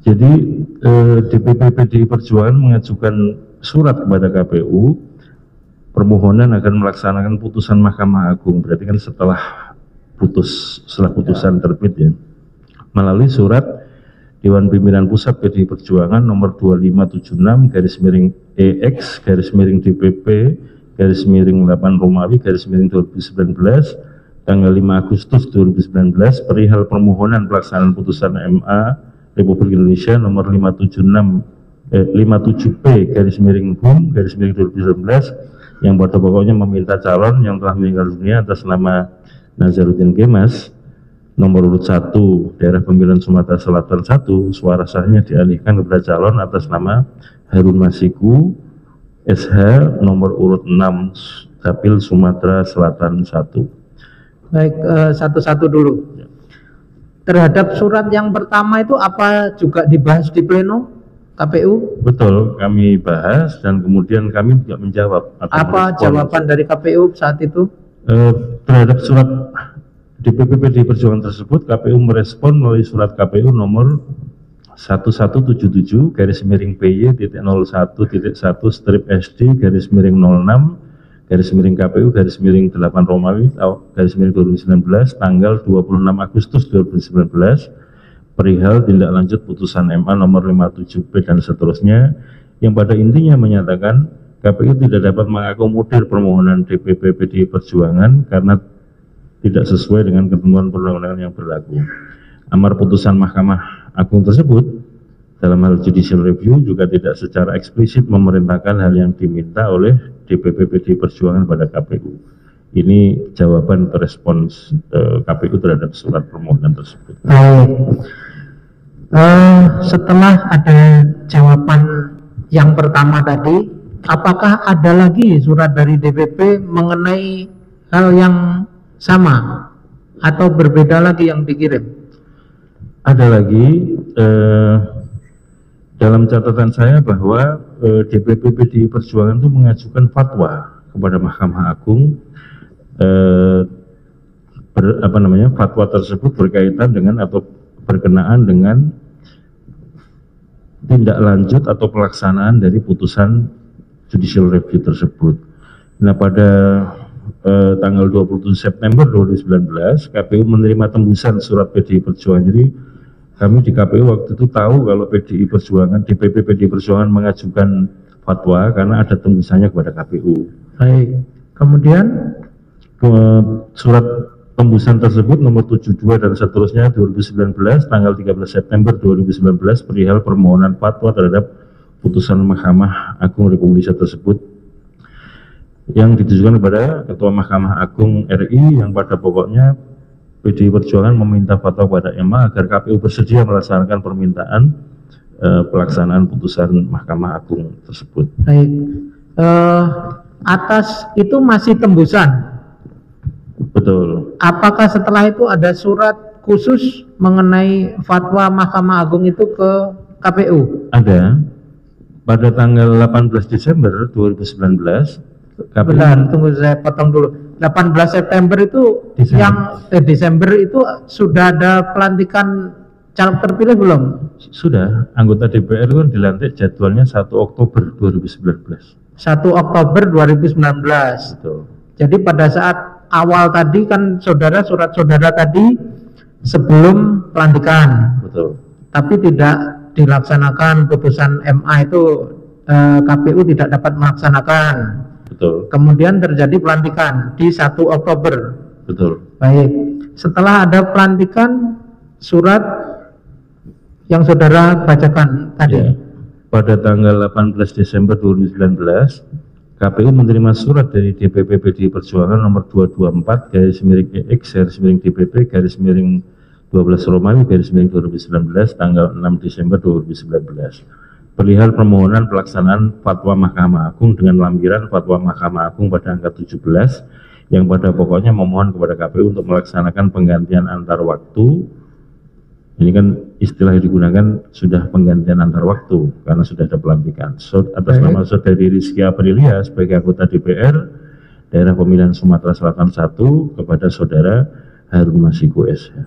Jadi DPP PDI Perjuangan mengajukan surat kepada KPU permohonan agar melaksanakan putusan Mahkamah Agung, berarti kan setelah putusan terbit ya, melalui surat Dewan Pimpinan Pusat PDI Perjuangan nomor 2576/EX/DPP/8 tanggal 5 Agustus 2019 perihal permohonan pelaksanaan putusan MA Republik Indonesia nomor 57B/BUM/2019 yang pada pokoknya meminta calon yang telah meninggal dunia atas nama Nazaruddin Kemas nomor urut 1 daerah pemilihan Sumatera Selatan 1, suara sahnya dialihkan kepada calon atas nama Harun Masiku SH nomor urut 6 Dapil Sumatera Selatan 1. Baik, satu-satu dulu. Terhadap surat yang pertama itu apa juga dibahas di pleno KPU? Betul, kami bahas dan kemudian kami juga menjawab. Apa jawaban dari KPU saat itu? Terhadap surat DPP PDI Perjuangan tersebut, KPU merespon melalui surat KPU nomor 1177/PY-006/KPU-8 tanggal 26 Agustus 2019 perihal tindak lanjut putusan MA nomor 57B dan seterusnya, yang pada intinya menyatakan KPU tidak dapat mengakomodir permohonan DPP PDI Perjuangan karena tidak sesuai dengan ketentuan perundang-undangan yang berlaku. Amar putusan Mahkamah Agung tersebut dalam hal judicial review juga tidak secara eksplisit memerintahkan hal yang diminta oleh DPP PDI Perjuangan pada KPU. Ini jawaban atau respons KPU terhadap surat permohonan tersebut. Setelah ada jawaban yang pertama tadi, apakah ada lagi surat dari DPP mengenai hal yang sama atau berbeda lagi yang dikirim? Ada lagi, dalam catatan saya bahwa DPP PDI Perjuangan itu mengajukan fatwa kepada Mahkamah Agung. Fatwa tersebut berkaitan dengan atau berkenaan dengan tindak lanjut atau pelaksanaan dari putusan judicial review tersebut. Nah, pada tanggal 27 September 2019 KPU menerima tembusan surat PDI Perjuangan. Jadi kami di KPU waktu itu tahu kalau DPP PDI Perjuangan mengajukan fatwa karena ada tembusannya kepada KPU. Baik. Kemudian surat tembusan tersebut nomor 72 dan seterusnya 2019 tanggal 13 September 2019 perihal permohonan fatwa terhadap putusan Mahkamah Agung Republik Indonesia tersebut yang ditujukan kepada Ketua Mahkamah Agung RI yang pada pokoknya PDI Perjuangan meminta fatwa kepada MA agar KPU bersedia melaksanakan permintaan pelaksanaan putusan Mahkamah Agung tersebut. Baik. Atas itu masih tembusan. Betul. Apakah setelah itu ada surat khusus mengenai fatwa Mahkamah Agung itu ke KPU? Ada. Pada tanggal 18 Desember 2019 KPU. Benar, tunggu saya potong dulu. 18 September itu Desember itu sudah ada pelantikan caleg terpilih belum? Sudah. Anggota DPR itu kan dilantik jadwalnya 1 Oktober 2019. 1 Oktober 2019. Betul. Jadi pada saat awal tadi kan surat saudara tadi sebelum pelantikan. Betul. Tapi tidak dilaksanakan putusan MA itu, KPU tidak dapat melaksanakan. Betul. Kemudian terjadi pelantikan di 1 Oktober. Betul. Baik. Setelah ada pelantikan, surat yang saudara bacakan tadi. Ya. Pada tanggal 18 Desember 2019 KPU menerima surat dari DPP PDI Perjuangan nomor 224/EX/DPP/12 tanggal 6 Desember 2019 perihal permohonan pelaksanaan fatwa Mahkamah Agung dengan lampiran fatwa Mahkamah Agung pada angka 17 yang pada pokoknya memohon kepada KPU untuk melaksanakan penggantian antar waktu. Ini kan istilah yang digunakan sudah penggantian antar waktu karena sudah ada pelantikan. Atas nama Saudari Rizky Aprilia sebagai anggota DPR daerah pemilihan Sumatera Selatan 1 kepada Saudara Harun Masiku SH.